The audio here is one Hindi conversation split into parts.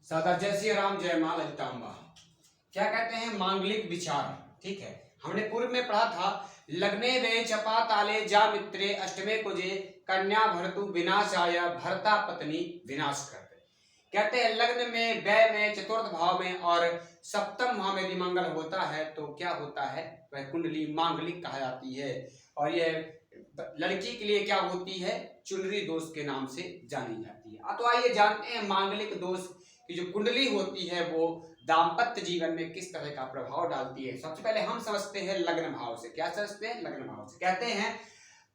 सदा जय श्री राम, जय मां ललितांबा। क्या कहते हैं मांगलिक विचार। ठीक है, हमने पूर्व में पढ़ा था लग्ने वे चपा ताले जा मित्रे अष्टमे कुजे कन्या भरतु विनाशाय भरता पत्नी विनाश करते। कहते हैं लग्न में, व्यय में, चतुर्थ भाव में और सप्तम भाव में यदि मंगल होता है तो क्या होता है, वह कुंडली मांगलिक कहा जाती है। और यह लड़की के लिए क्या होती है, चुनरी दोष के नाम से जानी जाती है। तो आइए जानते हैं मांगलिक दोष की जो कुंडली होती है वो दाम्पत्य जीवन में किस तरह का प्रभाव डालती है। सबसे पहले हम समझते हैं लग्न भाव से। क्या समझते हैं? लग्न भाव से। कहते हैं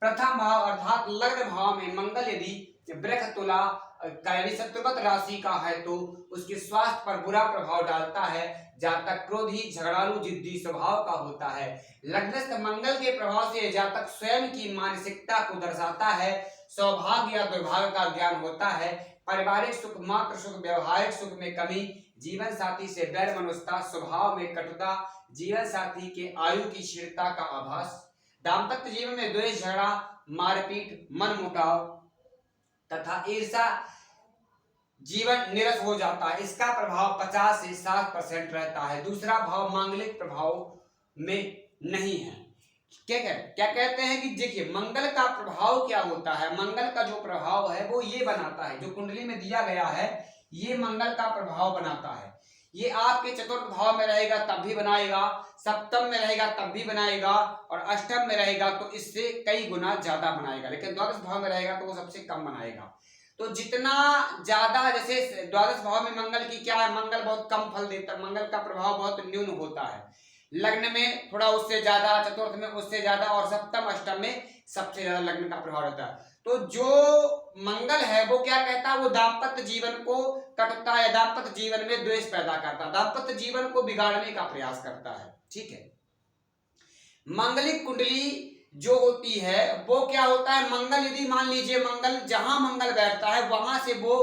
प्रथम भाव अर्थात लग्न भाव में मंगल यदि वृष तुला यानी शत्रुवत राशि का है तो उसके स्वास्थ्य पर बुरा प्रभाव डालता है। जातक क्रोधी, झगड़ालू, जिद्दी स्वभाव का होता है। लग्नस्थ मंगल के प्रभाव से जातक स्वयं की मानसिकता को दर्शाता है। सौभाग्य या दुर्भाग्य का ज्ञान होता है। पारिवारिक सुख, मातृ सुख, व्यवहारिक सुख में कमी, जीवन साथी से बैर मनुष्यता, स्वभाव में कटुता, जीवन साथी के आयु की क्षीणता का आभास, दाम्पत्य जीवन में द्वेष, झगड़ा, मारपीट, मनमुटाव तथा ईर्ष्या, जीवन निरस हो जाता है। इसका प्रभाव 50 से 60% रहता है। दूसरा भाव मांगलिक प्रभाव में नहीं है। क्या कहते हैं कि देखिए मंगल का प्रभाव क्या होता है। मंगल का जो प्रभाव है वो ये बनाता है, जो कुंडली में दिया गया है ये मंगल का प्रभाव बनाता है। ये आपके चतुर्थ भाव में रहेगा तब भी बनाएगा, सप्तम में रहेगा तब भी बनाएगा और अष्टम में रहेगा तो इससे कई गुना ज्यादा बनाएगा। लेकिन द्वादश भाव में रहेगा तो वो सबसे कम बनाएगा। तो जितना ज्यादा, जैसे द्वादश भाव में मंगल की क्या है, मंगल बहुत कम फल देता है, मंगल का प्रभाव बहुत न्यून होता है। लग्न में थोड़ा उससे ज्यादा, चतुर्थ में उससे ज्यादा और सप्तम अष्टम में सबसे ज्यादा लग्न का प्रभाव रहता है। तो जो मंगल है वो क्या कहता है, वो दाम्पत्य जीवन को कटुता या दाम्पत्य जीवन में द्वेष पैदा करता है, दाम्पत्य जीवन को बिगाड़ने का प्रयास करता है। ठीक है, मंगलिक कुंडली जो होती है वो क्या होता है, मंगल यदि मान लीजिए मंगल जहां मंगल बैठता है वहां से वो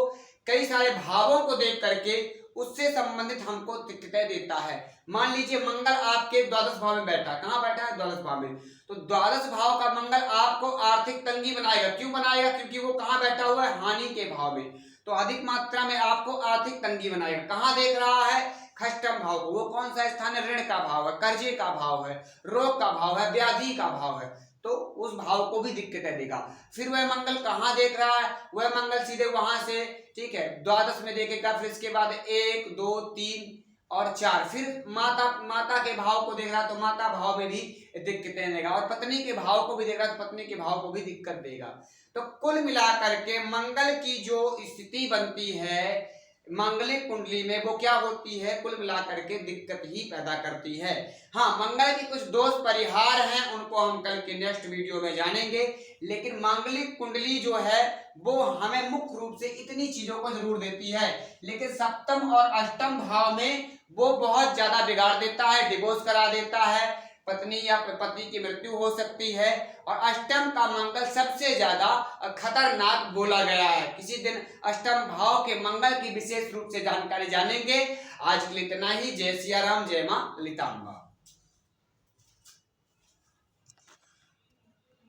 कई सारे भावों को देख करके उससे संबंधित हमको दिक्कतें देता है। मान लीजिए मंगल आपके द्वादश भाव में बैठा है। कहां बैठा है? द्वादश भाव में। तो द्वादश भाव का मंगल आपको आर्थिक तंगी बनाएगा। क्यों बनाएगा? क्योंकि वो कहां बैठा हुआ है? हानि के भाव में। तो अधिक मात्रा में आपको आर्थिक तंगी बनाएगा। कहां देख रहा है? खष्टम भाव को। वो कौन सा स्थान है? ऋण का भाव है, कर्जे का भाव है, रोग का भाव है, व्याधि का भाव है। तो उस भाव को भी दिक्कतें देगा। फिर वह मंगल कहां देख रहा है? वह मंगल सीधे वहां से, ठीक है, द्वादश में देखेगा। फिर इसके बाद 1, 2, 3 और 4 फिर माता के भाव को देख रहा तो माता भाव में भी दिक्कतें देगा और पत्नी के भाव को भी देख रहा तो पत्नी के भाव को भी दिक्कत देगा। तो कुल मिलाकर के मंगल की जो स्थिति बनती है मांगलिक कुंडली में वो क्या होती है, कुल मिलाकर के दिक्कत ही पैदा करती है। हाँ, मंगल की कुछ दोष परिहार हैं, उनको हम कल के नेक्स्ट वीडियो में जानेंगे। लेकिन मांगलिक कुंडली जो है वो हमें मुख्य रूप से इतनी चीजों को जरूर देती है। लेकिन सप्तम और अष्टम भाव में वो बहुत ज्यादा बिगाड़ देता है, डिवोर्स करा देता है, पत्नी या पति की मृत्यु हो सकती है। और अष्टम का मंगल सबसे ज्यादा खतरनाक बोला गया है। किसी दिन अष्टम भाव के मंगल की विशेष रूप से जानकारी जानेंगे। आज के लिए इतना ही। जय सिया राम, जय मां ललितांबा।